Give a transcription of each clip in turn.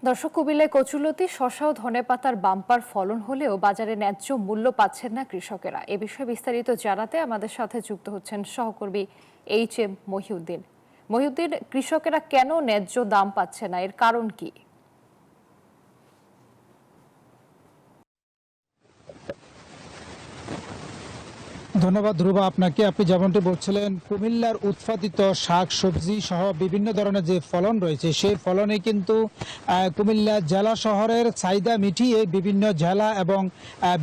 দর্শক, কুমিল্লায় কচুলতি, শসা ও ধনেপাতার বাম্পার ফলন হলেও বাজারে ন্যায্য মূল্য পাচ্ছেন না কৃষকেরা। এ বিষয়ে বিস্তারিত জানাতে আমাদের সাথে যুক্ত হচ্ছেন সহকর্মী HM মহিউদ্দিন। মহিউদ্দিন, কৃষকেরা কেন ন্যায্য দাম পাচ্ছে না, এর কারণ কি? ধন্যবাদ ধ্রুবা আপনাকে। আপনি যেমনটি বলছিলেন, কুমিল্লার উৎপাদিত শাক সবজি সহ বিভিন্ন ধরনের যে ফলন রয়েছে সেই ফলনে কিন্তু কুমিল্লা জেলা শহরের চাহিদা মিটিয়ে বিভিন্ন জেলা এবং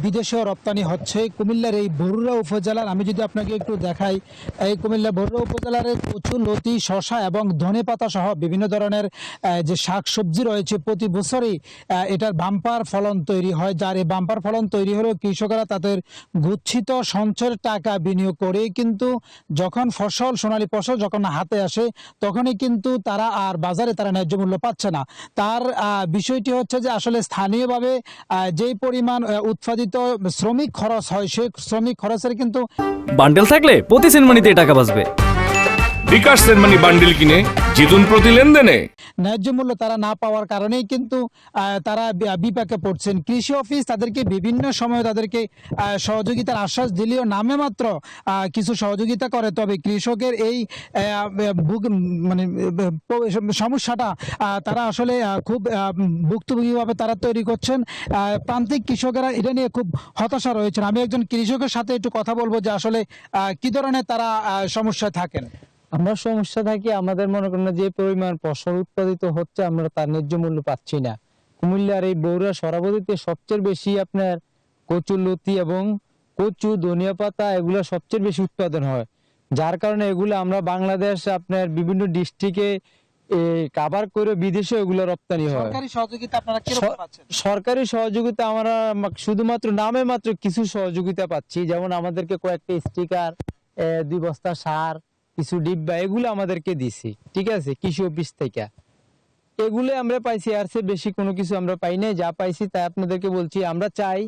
বিদেশেও রপ্তানি হচ্ছে। কুমিল্লার এই বরুড়া উপজেলার আমি যদি আপনাকে একটু দেখাই, এই কুমিল্লা বরুড়া উপজেলার কচুলতি, শসা এবং ধনেপাতা সহ বিভিন্ন ধরনের যে শাক সবজি রয়েছে প্রতি বছরই এটার বাম্পার ফলন তৈরি হয়। যার এই বাম্পার ফলন তৈরি হলেও কৃষকেরা তাদের গুচ্ছিত সঞ্চয়ের টাকা বিনিয়োগ করে কিন্তু যখন সোনালী ফসল যখন হাতে আসে তখনই কিন্তু তারা আর বাজারে তারা ন্যায্য মূল্য পাচ্ছে না। তার বিষয়টি হচ্ছে যে আসলে স্থানীয়ভাবে যেই পরিমাণ উৎপাদিত শ্রমিক খরচ হয় সেই শ্রমিক খরচের কিন্তু বান্ডেল থাকলে প্রতি সেনমানিতে টাকা বাঁচবে। বিকাশ সেনমানি বান্ডেল কিনে জিতুন প্রতি লেনদেনে। ন্যায্য মূল্য তারা না পাওয়ার কারণেই কিন্তু তারা বিপাকে পড়ছেন। কৃষি অফিস তাদেরকে বিভিন্ন সময় তাদেরকে সহযোগিতার আশ্বাস দিলেও নামে মাত্র কিছু সহযোগিতা করে, তবে কৃষকের এই মানে সমস্যাটা তারা আসলে খুব ভুক্তভোগীভাবে তারা তৈরি করছেন। প্রান্তিক কৃষকেরা এটা নিয়ে খুব হতাশা রয়েছেন। আমি একজন কৃষকের সাথে একটু কথা বলবো যে আসলে কি ধরনের তারা সমস্যায় থাকেন। আমরা সমস্যা থাকি, আমাদের মনে করেন যে পরিমাণ ফসল উৎপাদিত হচ্ছে আমরা তার ন্যায্য মূল্য পাচ্ছি না। কুমিল্লার এই বগুড়া সরাবতীতে সবচেয়ে বেশি আপনার কচুলতি এবং কচু, ধনিয়া পাতা এগুলো সবচেয়ে বেশি উৎপাদন হয়, যার কারণে এগুলো আমরা বাংলাদেশ আপনার বিভিন্ন ডিস্ট্রিক্টে কাভার করে বিদেশে এগুলো রপ্তানি হয়। সরকারি সহযোগিতা আপনারা কিরকম পাচ্ছেন? সরকারি সহযোগিতা আমরা শুধুমাত্র নামে মাত্র কিছু সহযোগিতা পাচ্ছি, যেমন আমাদেরকে কয়েকটা স্টিকার, 2 বস্তা সার, কিছু ডিব্বা এগুলো আমাদেরকে দিছি, ঠিক আছে, কৃষি অফিস থেকে। এগুলো আমরা পাইছি, আর চেয়ে বেশি কোনো কিছু আমরা পাই নাই। যা পাইছি তাই আপনাদেরকে বলছি। আমরা চাই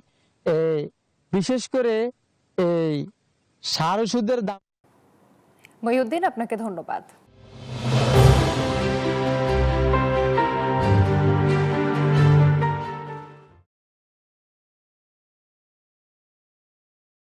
বিশেষ করে এই সার ওষুধের দাম। মহিউদ্দিন, আপনাকে ধন্যবাদ।